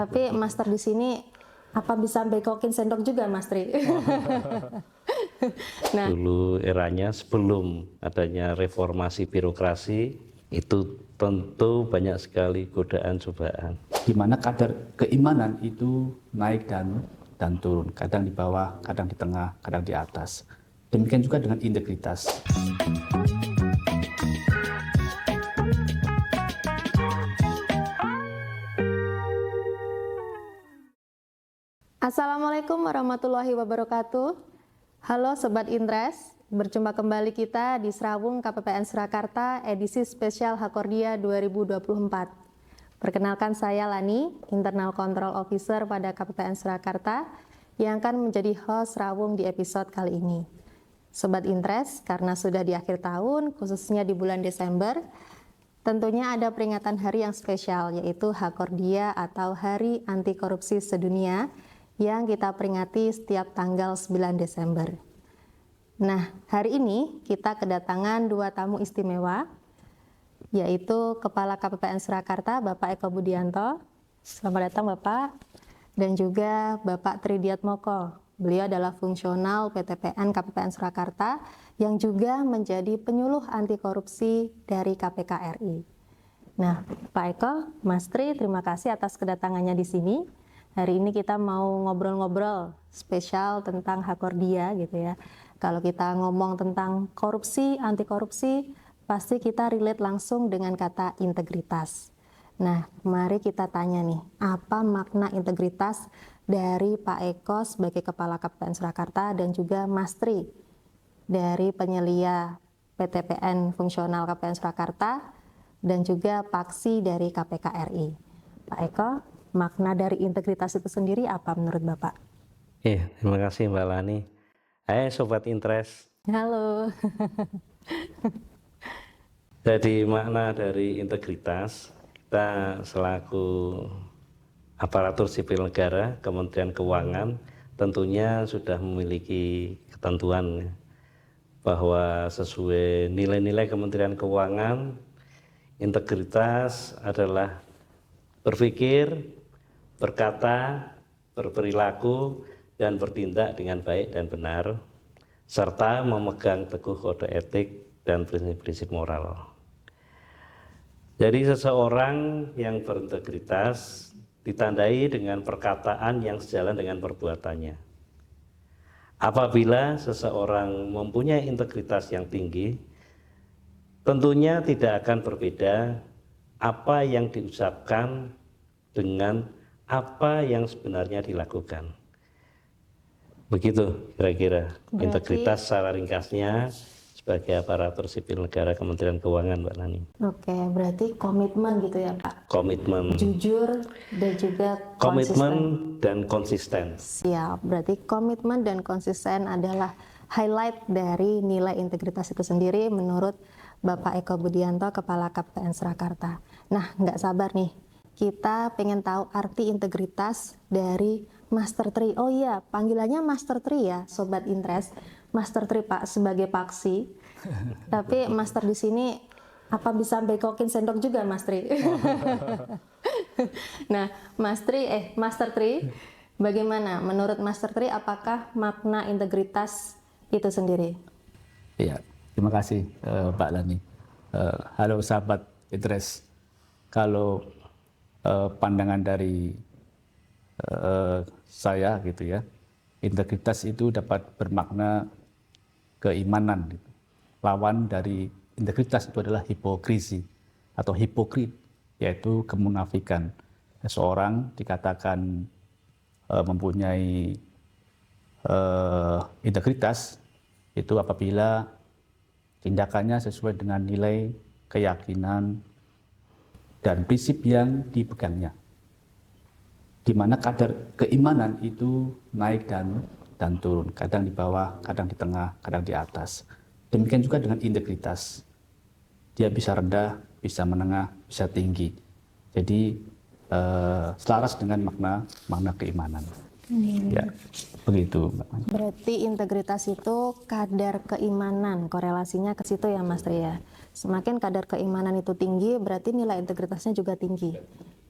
Tapi Master di sini apa bisa bekokin sendok juga, Mas Tri? Nah, Dulu eranya sebelum adanya reformasi birokrasi itu tentu banyak sekali godaan cobaan. Di mana kadar keimanan itu naik dan turun, kadang di bawah, kadang di tengah, kadang di atas. Demikian juga dengan integritas. Assalamualaikum warahmatullahi wabarakatuh. Halo Sobat Intres, berjumpa kembali kita di Serawung KPPN Surakarta edisi spesial Hakordia 2024. Perkenalkan saya Lani, Internal Control Officer pada KPPN Surakarta yang akan menjadi host Serawung di episode kali ini. Sobat Intres, karena sudah di akhir tahun, khususnya di bulan Desember, tentunya ada peringatan hari yang spesial, yaitu Hakordia atau Hari Anti Korupsi Sedunia yang kita peringati setiap tanggal 9 Desember. Nah, hari ini kita kedatangan dua tamu istimewa, yaitu Kepala KPPN Surakarta, Bapak Eko Budianto. Selamat datang Bapak. Dan juga Bapak Tridiatmoko. Beliau adalah fungsional PTPN KPPN Surakarta yang juga menjadi penyuluh anti korupsi dari KPK RI. Nah, Pak Eko, Mas Tri, terima kasih atas kedatangannya di sini. Hari ini kita mau ngobrol-ngobrol spesial tentang Hakordia gitu ya. Kalau kita ngomong tentang korupsi, anti korupsi, pasti kita relate langsung dengan kata integritas. Nah, mari kita tanya nih, apa makna integritas dari Pak Eko sebagai Kepala KPPN Surakarta dan juga Mas Tri dari penyelia PTPN Fungsional KPPN Surakarta dan juga Paksi dari KPK RI. Pak Eko, makna dari integritas itu sendiri apa menurut Bapak? Terima kasih Mbak Lani. Hai Sobat Intres. Halo. Jadi makna dari integritas, kita selaku aparatur sipil negara, Kementerian Keuangan, tentunya sudah memiliki ketentuan bahwa sesuai nilai-nilai Kementerian Keuangan, integritas adalah berpikir, berkata, berperilaku, dan bertindak dengan baik dan benar, serta memegang teguh kode etik dan prinsip-prinsip moral. Jadi seseorang yang berintegritas ditandai dengan perkataan yang sejalan dengan perbuatannya. Apabila seseorang mempunyai integritas yang tinggi, tentunya tidak akan berbeda apa yang diucapkan dengan apa yang sebenarnya dilakukan. Begitu kira-kira integritas secara ringkasnya sebagai aparatur sipil negara Kementerian Keuangan, Mbak Nani. Oke, berarti komitmen gitu ya Pak? Komitmen. Jujur dan juga Komitmen konsisten. dan konsisten. Siap, berarti komitmen dan konsisten adalah highlight dari nilai integritas itu sendiri menurut Bapak Eko Budianto, Kepala KPPN Surakarta. Nah, nggak sabar nih, kita pengen tahu arti integritas dari Master Tri. Oh iya, panggilannya Master Tri ya, Sobat Intres. Master Tri Pak sebagai Paksi. Tapi Master di sini apa bisa bekokin sendok juga Mas Tri? Nah, Master Tri, bagaimana menurut Master Tri apakah makna integritas itu sendiri? Ya, terima kasih Pak Lani. Halo sahabat Intres. Kalau pandangan dari saya gitu ya, integritas itu dapat bermakna keimanan. Gitu. Lawan dari integritas itu adalah hipokrisi atau hipokrit, yaitu kemunafikan. Seseorang dikatakan mempunyai integritas itu apabila tindakannya sesuai dengan nilai, keyakinan, dan prinsip yang dipegangnya. Di mana kadar keimanan itu naik dan turun, kadang di bawah, kadang di tengah, kadang di atas. Demikian juga dengan integritas. Dia bisa rendah, bisa menengah, bisa tinggi. Jadi selaras dengan makna keimanan. Ya, begitu. Berarti integritas itu kadar keimanan, korelasinya ke situ ya Mas Tri ya. Semakin kadar keimanan itu tinggi, berarti nilai integritasnya juga tinggi.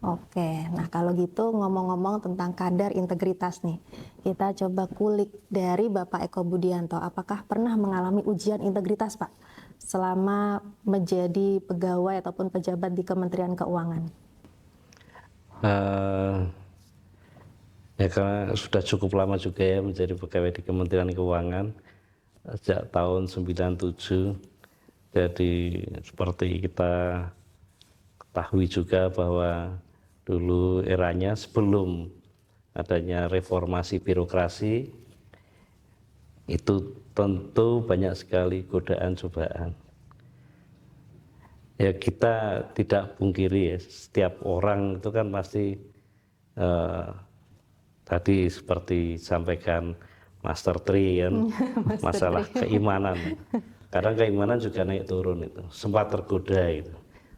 Oke, nah kalau gitu ngomong-ngomong tentang kadar integritas nih, kita coba kulik dari Bapak Eko Budianto. Apakah pernah mengalami ujian integritas, Pak, selama menjadi pegawai ataupun pejabat di Kementerian Keuangan? Eh, Ya karena sudah cukup lama juga ya menjadi pegawai di Kementerian Keuangan sejak tahun 97. Jadi seperti kita ketahui juga bahwa dulu eranya sebelum adanya reformasi birokrasi itu tentu banyak sekali godaan cobaan. Ya kita tidak pungkiri ya, setiap orang itu kan pasti tadi seperti sampaikan Master Tri kan, masalah keimanan. Kadang keimanan juga naik turun itu, sempat tergoda itu.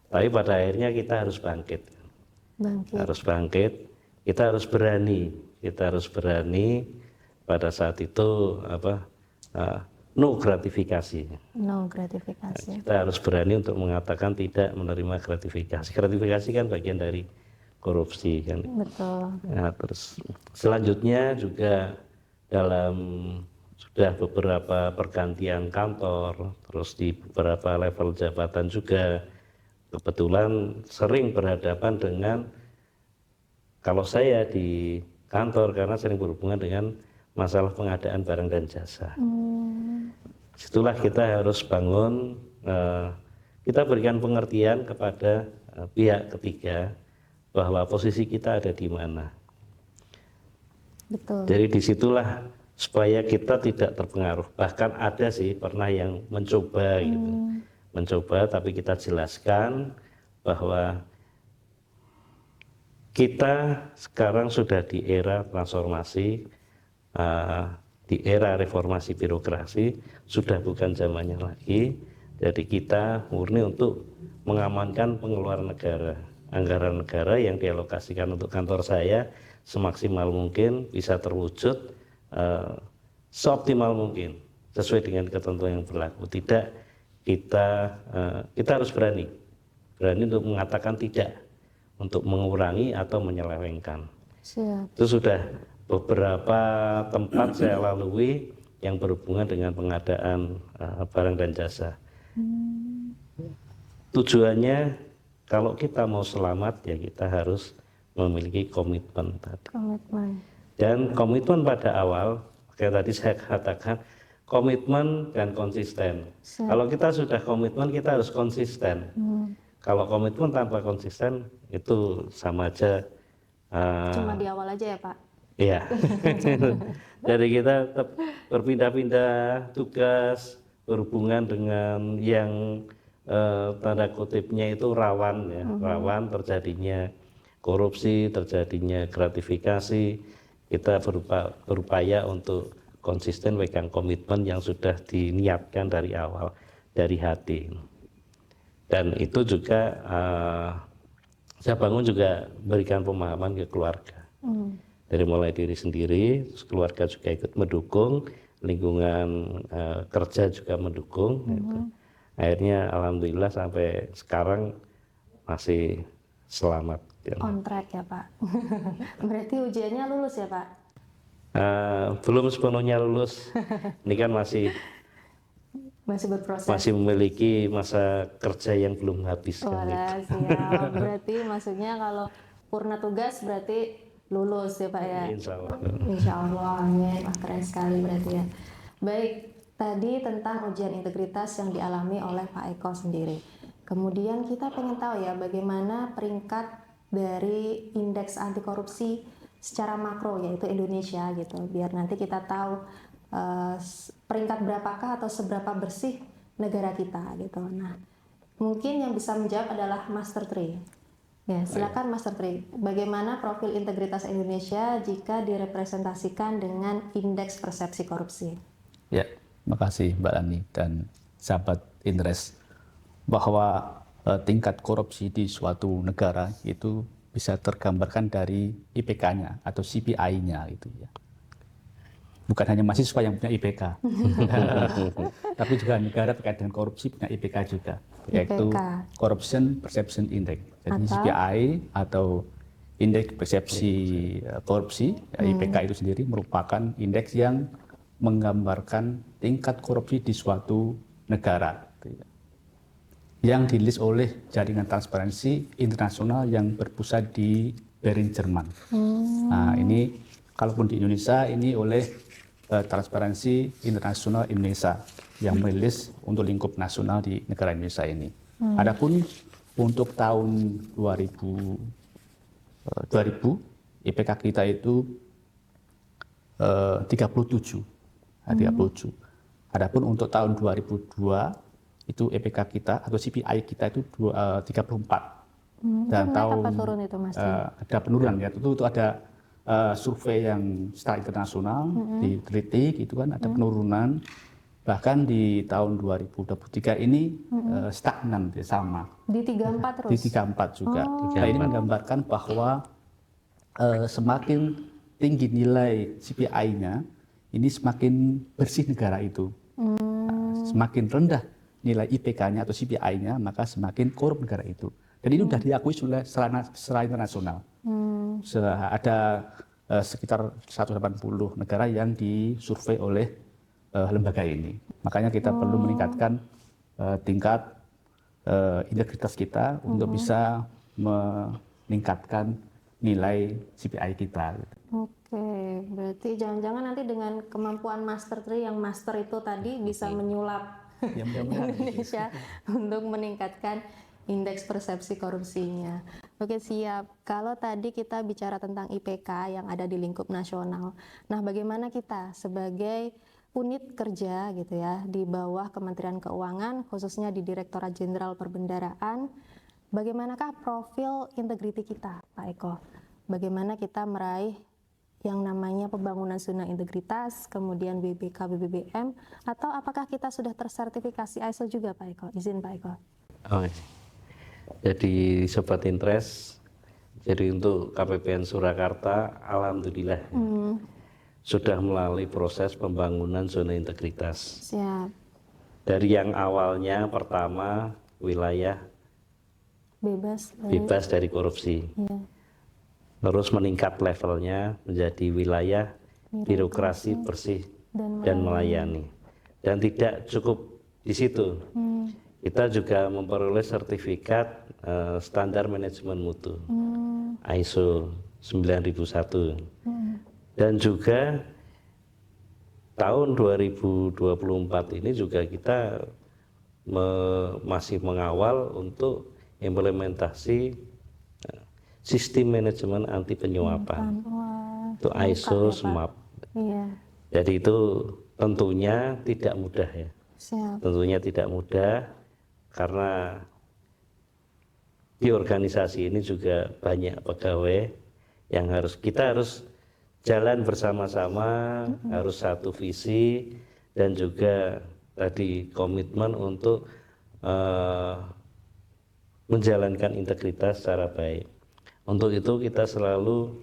Tapi pada akhirnya kita harus bangkit. Harus bangkit, kita harus berani pada saat itu no gratifikasi. No gratifikasi. Kita harus berani untuk mengatakan tidak menerima gratifikasi. Gratifikasi kan bagian dari korupsi kan. Betul. Nah, terus selanjutnya juga dalam sudah beberapa pergantian kantor, terus di beberapa level jabatan juga kebetulan sering berhadapan dengan, kalau saya di kantor karena sering berhubungan dengan masalah pengadaan barang dan jasa. Situlah kita harus bangun, kita berikan pengertian kepada pihak ketiga bahwa posisi kita ada di mana. Betul. Jadi disitulah supaya kita tidak terpengaruh. Bahkan ada sih pernah yang mencoba gitu, mencoba tapi kita jelaskan bahwa kita sekarang sudah di era transformasi, di era reformasi birokrasi, sudah bukan zamannya lagi. Jadi kita murni untuk mengamankan pengeluaran negara, anggaran negara yang dialokasikan untuk kantor saya semaksimal mungkin bisa terwujud seoptimal mungkin sesuai dengan ketentuan yang berlaku. Tidak, kita harus berani untuk mengatakan tidak, untuk mengurangi atau menyelewengkan. Siap. Itu sudah beberapa tempat saya lalui yang berhubungan dengan pengadaan barang dan jasa. Tujuannya kalau kita mau selamat ya kita harus memiliki komitmen tadi. Komitmen. Dan komitmen pada awal, kayak tadi saya katakan, komitmen dan konsisten. Kalau kita sudah komitmen, kita harus konsisten. Kalau komitmen tanpa konsisten, itu sama aja. Cuma di awal aja ya Pak? Iya. Jadi kita tetap berpindah-pindah tugas, berhubungan dengan yang tanda kutipnya itu rawan ya, rawan terjadinya korupsi, terjadinya gratifikasi. Kita berupaya untuk konsisten pegang komitmen yang sudah diniatkan dari awal, dari hati. Dan itu juga saya bangun juga berikan pemahaman ke keluarga. Dari mulai diri sendiri, keluarga juga ikut mendukung, lingkungan kerja juga mendukung. Gitu. Akhirnya alhamdulillah sampai sekarang masih selamat. On track ya Pak. Berarti ujiannya lulus ya Pak? Belum sepenuhnya lulus. Ini kan masih berproses. Masih memiliki masa kerja yang belum habis. Wah, siap. Berarti maksudnya kalau purna tugas berarti lulus ya Pak ya? Insya Allah. Insya Allah, amin. Wah, keren sekali berarti ya. Baik, tadi tentang ujian integritas yang dialami oleh Pak Eko sendiri. Kemudian kita pengen tahu ya bagaimana peringkat dari indeks anti korupsi secara makro yaitu Indonesia gitu. Biar nanti kita tahu peringkat berapakah atau seberapa bersih negara kita gitu. Nah, mungkin yang bisa menjawab adalah Master Tri. Ya, silakan Master Tri. Bagaimana profil integritas Indonesia jika direpresentasikan dengan indeks persepsi korupsi? Ya, makasih Mbak Lani dan sahabat Indres. Bahwa tingkat korupsi di suatu negara itu bisa tergambarkan dari IPK-nya atau CPI-nya gitu ya. Bukan hanya mahasiswa yang punya IPK, tapi juga negara terkait dengan korupsi punya IPK juga, yaitu Corruption Perception Index. Jadi CPI atau indeks persepsi korupsi, IPK itu sendiri merupakan indeks yang menggambarkan tingkat korupsi di suatu negara yang dirilis oleh Jaringan Transparansi Internasional yang berpusat di Berlin, Jerman. Nah, ini kalaupun di Indonesia ini oleh Transparansi Internasional Indonesia yang merilis untuk lingkup nasional di negara Indonesia ini. Adapun untuk tahun 2000 IPK kita itu 37. Adapun untuk tahun 2002 itu IPK kita atau CPI kita itu 34. Dan naik tahun apa turun itu, Mas? ada penurunan ya, itu ada survei yang secara internasional diteliti gitu kan, ada penurunan. Bahkan di tahun 2023 ini stagnan ya, sama. Di 34 terus? Di 34 juga. Nah, ini menggambarkan bahwa semakin tinggi nilai CPI-nya, ini semakin bersih negara itu. Semakin rendah nilai IPK-nya atau CPI-nya, maka semakin korup negara itu. Dan ini sudah diakui secara internasional. Ada sekitar 180 negara yang disurvei oleh lembaga ini. Makanya kita perlu meningkatkan tingkat integritas kita untuk bisa meningkatkan nilai CPI kita. Oke, berarti jangan-jangan nanti dengan kemampuan Master Tri yang master itu tadi bisa menyulap Indonesia untuk meningkatkan indeks persepsi korupsinya. Oke, siap. Kalau tadi kita bicara tentang IPK yang ada di lingkup nasional. Nah, bagaimana kita sebagai unit kerja gitu ya di bawah Kementerian Keuangan, khususnya di Direktorat Jenderal Perbendaraan, bagaimanakah profil integriti kita, Pak Eko? Bagaimana kita meraih yang namanya pembangunan zona integritas, kemudian BBK, BBBM, atau apakah kita sudah tersertifikasi ISO juga, Pak Eko? Izin, Pak Eko. Oh, jadi Sobat Intres, jadi untuk KPPN Surakarta, alhamdulillah sudah melalui proses pembangunan zona integritas. Siap. Dari yang awalnya pertama wilayah bebas dari korupsi. Ya. Terus meningkat levelnya menjadi wilayah birokrasi bersih dan melayani. Dan tidak cukup di situ. Kita juga memperoleh sertifikat standar manajemen mutu ISO 9001. Dan juga tahun 2024 ini juga kita masih mengawal untuk implementasi sistem manajemen anti penyuapan. Itu ISO SMAP. Iya. Jadi itu tentunya tidak mudah ya. Siap. Tentunya tidak mudah karena di organisasi ini juga banyak pegawai yang kita harus jalan bersama-sama, harus satu visi dan juga tadi komitmen untuk menjalankan integritas secara baik. Untuk itu kita selalu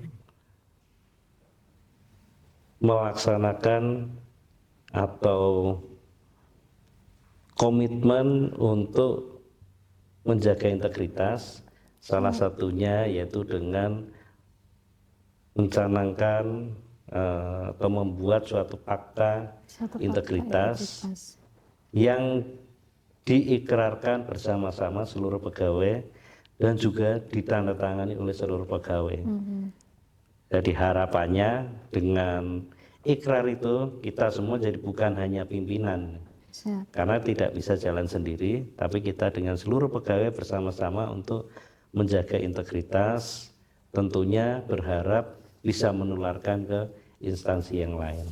melaksanakan atau komitmen untuk menjaga integritas, salah satunya yaitu dengan mencanangkan atau membuat suatu fakta integritas yang diikrarkan bersama-sama seluruh pegawai dan juga ditandatangani oleh seluruh pegawai. Jadi harapannya dengan ikrar itu kita semua jadi bukan hanya pimpinan. Siap. Karena tidak bisa jalan sendiri, tapi kita dengan seluruh pegawai bersama-sama untuk menjaga integritas, tentunya berharap bisa menularkan ke instansi yang lain.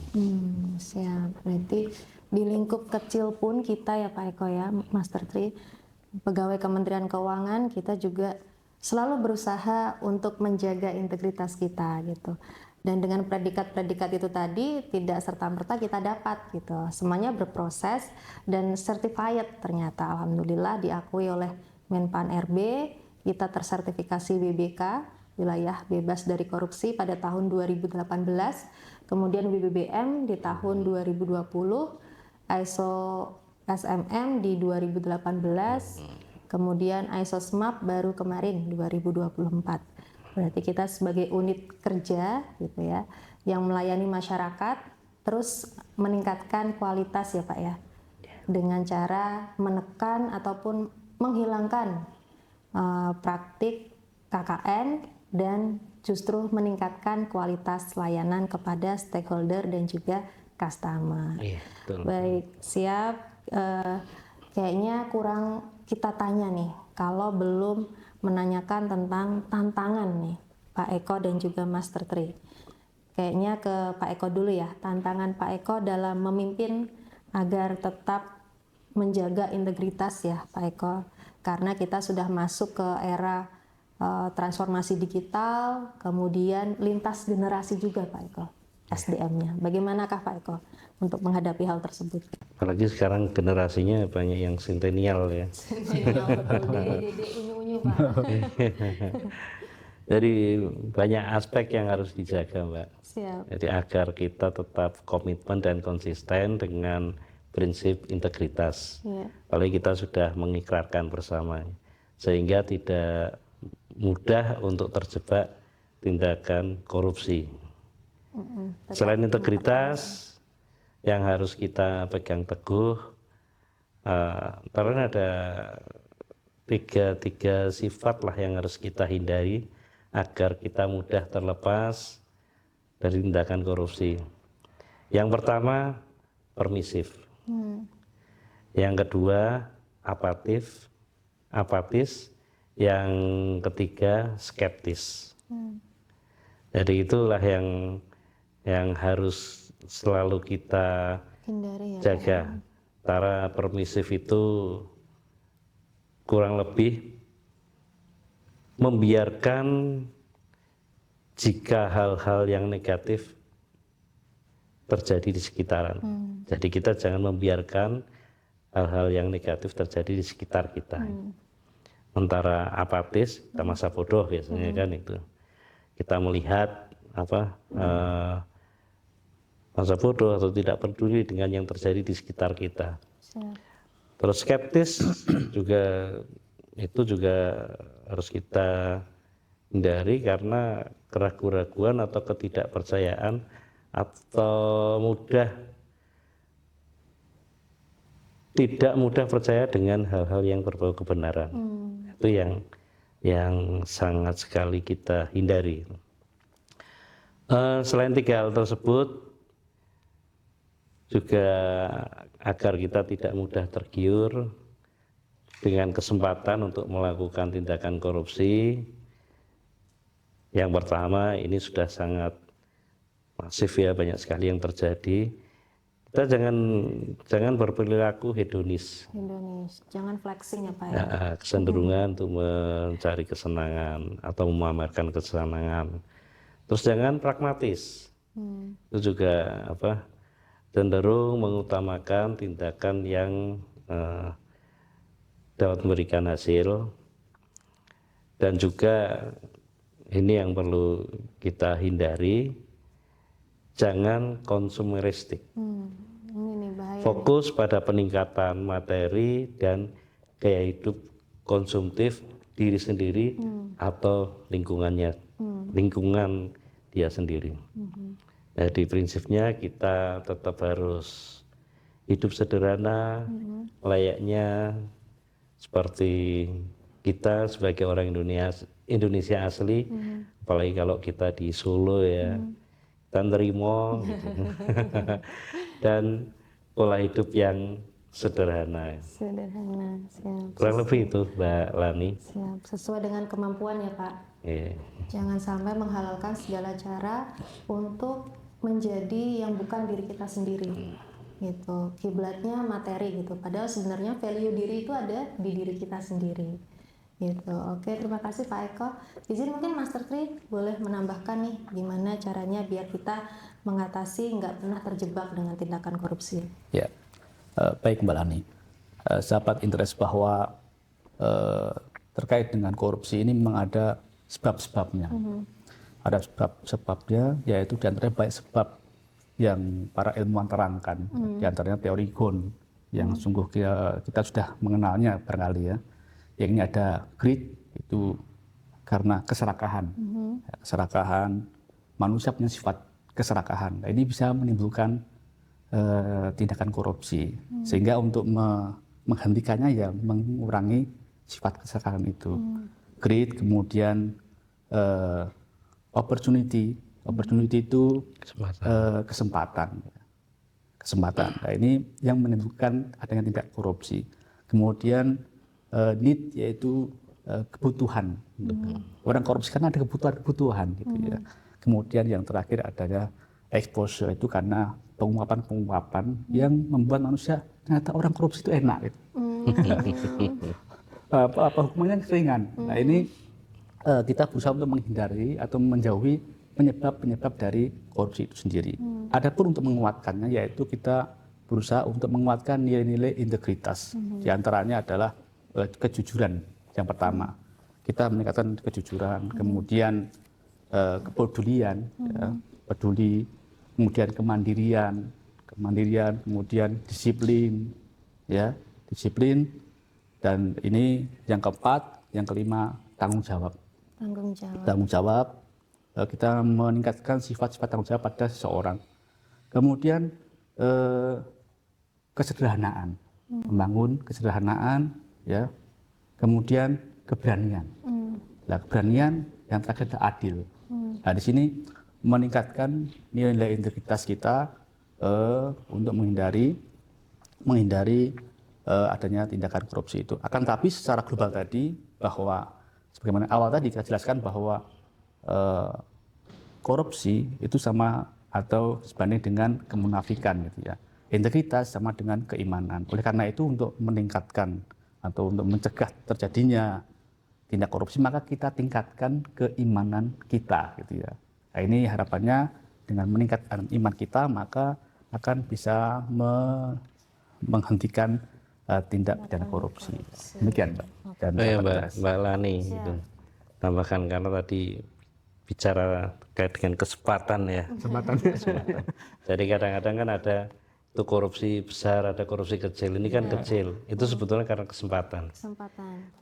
Siap. Berarti di lingkup kecil pun kita ya Pak Eko ya, Master Tri, pegawai Kementerian Keuangan, kita juga selalu berusaha untuk menjaga integritas kita gitu. Dan dengan predikat-predikat itu tadi tidak serta-merta kita dapat gitu. Semuanya berproses dan certified ternyata alhamdulillah diakui oleh Menpan RB, kita tersertifikasi BBK, wilayah bebas dari korupsi pada tahun 2018, kemudian BBBM di tahun 2020, ISO SMM di 2018, kemudian ISO SMAP baru kemarin 2024. Berarti kita sebagai unit kerja gitu ya, yang melayani masyarakat, terus meningkatkan kualitas ya Pak ya, dengan cara menekan ataupun menghilangkan praktik KKN dan justru meningkatkan kualitas layanan kepada stakeholder dan juga customer. Iya, betul. Baik, siap. Kayaknya kurang kita tanya nih, kalau belum menanyakan tentang tantangan nih, Pak Eko dan juga Master Tri. Kayaknya ke Pak Eko dulu ya, tantangan Pak Eko dalam memimpin agar tetap menjaga integritas ya Pak Eko. Karena kita sudah masuk ke era transformasi digital, kemudian lintas generasi juga Pak Eko, SDM-nya. Bagaimanakah Pak Eko untuk menghadapi hal tersebut? Apalagi sekarang generasinya banyak yang sentenial ya. Dede unyu-unyu Pak. Jadi banyak aspek yang harus dijaga Mbak. Siap. Jadi agar kita tetap komitmen dan konsisten dengan prinsip integritas. Ya. Apalagi kita sudah mengikrarkan bersama, sehingga tidak mudah untuk terjebak tindakan korupsi. Selain integritas yang harus kita pegang teguh, karena ada tiga sifat lah yang harus kita hindari agar kita mudah terlepas dari tindakan korupsi. Yang pertama, permisif. Yang kedua, apatis. Yang ketiga, skeptis. Jadi itulah yang harus selalu kita Hindari ya. jaga. Antara permisif itu kurang lebih membiarkan jika hal-hal yang negatif terjadi di sekitaran. Jadi kita jangan membiarkan hal-hal yang negatif terjadi di sekitar kita. Antara apatis, kita masa bodoh biasanya kan itu. Kita melihat masa bodoh atau tidak peduli dengan yang terjadi di sekitar kita. Terus skeptis juga harus kita hindari karena keraguan-keraguan atau ketidakpercayaan atau tidak mudah percaya dengan hal-hal yang berbau kebenaran. Itu yang sangat sekali kita hindari. Selain tiga hal tersebut, juga agar kita tidak mudah tergiur dengan kesempatan untuk melakukan tindakan korupsi. Yang pertama, ini sudah sangat masif ya, banyak sekali yang terjadi. Kita jangan berperilaku hedonis. Jangan flexing ya Pak ya. Kecenderungan untuk mencari kesenangan atau memamerkan kesenangan. Terus jangan pragmatis. Itu juga cenderung mengutamakan tindakan yang dapat memberikan hasil. Dan juga ini yang perlu kita hindari, jangan konsumeristik. Ini nih bahaya. Fokus pada peningkatan materi dan gaya hidup konsumtif diri sendiri atau lingkungan dia sendiri. Jadi prinsipnya kita tetap harus hidup sederhana, layaknya seperti kita sebagai orang Indonesia asli, apalagi kalau kita di Solo ya, kita nerimo gitu. Dan pola hidup yang sederhana. Sederhana, siap. Kurang lebih itu Mbak Lani. Siap, sesuai dengan kemampuan ya Pak. Jangan sampai menghalalkan segala cara untuk menjadi yang bukan diri kita sendiri. Gitu. Kiblatnya materi gitu. Padahal sebenarnya value diri itu ada di diri kita sendiri. Gitu. Oke, terima kasih Pak Eko. Izin mungkin Master Tri boleh menambahkan nih gimana caranya biar kita mengatasi nggak pernah terjebak dengan tindakan korupsi. Ya, baik Mbak Lani. Sahabat interest bahwa terkait dengan korupsi ini memang ada sebab-sebabnya. Ada sebab-sebabnya, yaitu diantaranya baik sebab yang para ilmuwan terangkan, diantaranya teori Ghosn yang sungguh kita sudah mengenalnya barangkali ya. Yang ini ada greed, itu karena keserakahan. Keserakahan, manusia punya sifat keserakahan. Nah, ini bisa menimbulkan tindakan korupsi. Sehingga untuk menghentikannya ya mengurangi sifat keserakahan itu. Greed, kemudian opportunity. Opportunity itu kesempatan. Nah, ini yang menimbulkan adanya tindak korupsi. Kemudian need, yaitu kebutuhan. Orang korupsi kan ada kebutuhan gitu ya. Kemudian yang terakhir adanya exposure, itu karena penguapan yang membuat manusia ternyata orang korupsi itu enak gitu. Hukumannya ringan. Nah, ini kita berusaha untuk menghindari atau menjauhi penyebab dari korupsi itu sendiri. Adapun untuk menguatkannya, yaitu kita berusaha untuk menguatkan nilai-nilai integritas. Di antaranya adalah kejujuran yang pertama. Kita meningkatkan kejujuran, kemudian kepedulian, ya, peduli, kemudian kemandirian, kemudian disiplin, ya, disiplin, dan ini yang keempat, yang kelima tanggung jawab. Tanggung jawab, kita meningkatkan sifat-sifat tanggung jawab pada seseorang. Kemudian kesederhanaan, membangun kesederhanaan, ya. Kemudian keberanian. Nah, keberanian yang terakhir adalah adil. Nah, di sini meningkatkan nilai integritas kita untuk menghindari adanya tindakan korupsi itu. Akan tapi secara global tadi, bahwa sebagaimana awal tadi kita jelaskan bahwa korupsi itu sama atau sebanding dengan kemunafikan gitu ya. Integritas sama dengan keimanan. Oleh karena itu, untuk meningkatkan atau untuk mencegah terjadinya tindak korupsi, maka kita tingkatkan keimanan kita gitu ya. Nah, ini harapannya dengan meningkatkan iman kita, maka akan bisa menghentikan tindak pidana korupsi. Demikian, Mbak. Dan Mbak Lani, itu tambahkan, karena tadi bicara terkait dengan kesempatan ya. Kesempatan. Jadi kadang-kadang kan ada itu korupsi besar, ada korupsi kecil. Ini kan kecil. Itu sebetulnya karena kesempatan.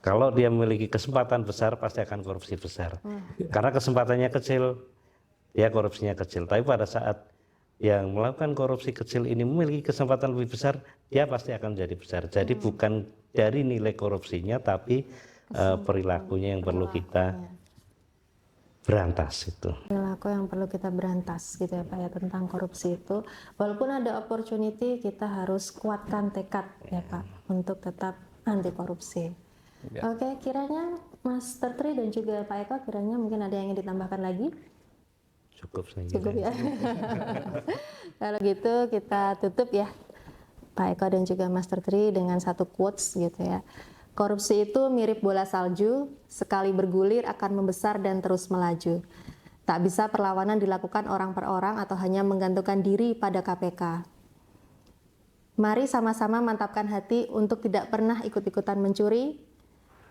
Kalau dia memiliki kesempatan besar, pasti akan korupsi besar. Karena kesempatannya kecil, dia korupsinya kecil. Tapi pada saat yang melakukan korupsi kecil ini memiliki kesempatan lebih besar, dia pasti akan jadi besar. Jadi bukan dari nilai korupsinya, tapi perilakunya yang perlu kita berantas itu. Perilaku yang perlu kita berantas gitu ya Pak ya, tentang korupsi itu. Walaupun ada opportunity, kita harus kuatkan tekad ya Pak untuk tetap anti korupsi. Ya. Oke, kiranya Mas Tertri dan juga Pak Eko, kiranya mungkin ada yang ingin ditambahkan lagi? Cukup saya. Cukup ya. Kalau gitu kita tutup ya Pak Eko dan juga Mas Tertri dengan satu quotes gitu ya. Korupsi itu mirip bola salju, sekali bergulir akan membesar dan terus melaju. Tak bisa perlawanan dilakukan orang per orang atau hanya menggantungkan diri pada KPK. Mari sama-sama mantapkan hati untuk tidak pernah ikut-ikutan mencuri.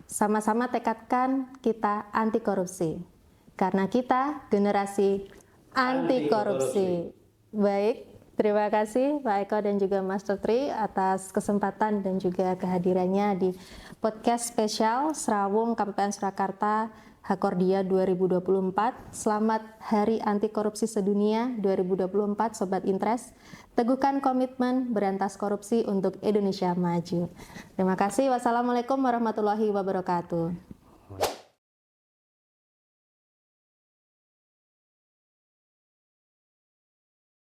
Sama-sama tekadkan kita anti korupsi. Karena kita generasi anti korupsi. Baik. Terima kasih Pak Eko dan juga Mas Tertri atas kesempatan dan juga kehadirannya di podcast spesial Serawung KPPN Surakarta Hakordia 2024. Selamat Hari Anti Korupsi Sedunia 2024 Sobat Intres. Teguhkan komitmen berantas korupsi untuk Indonesia maju. Terima kasih. Wassalamualaikum warahmatullahi wabarakatuh.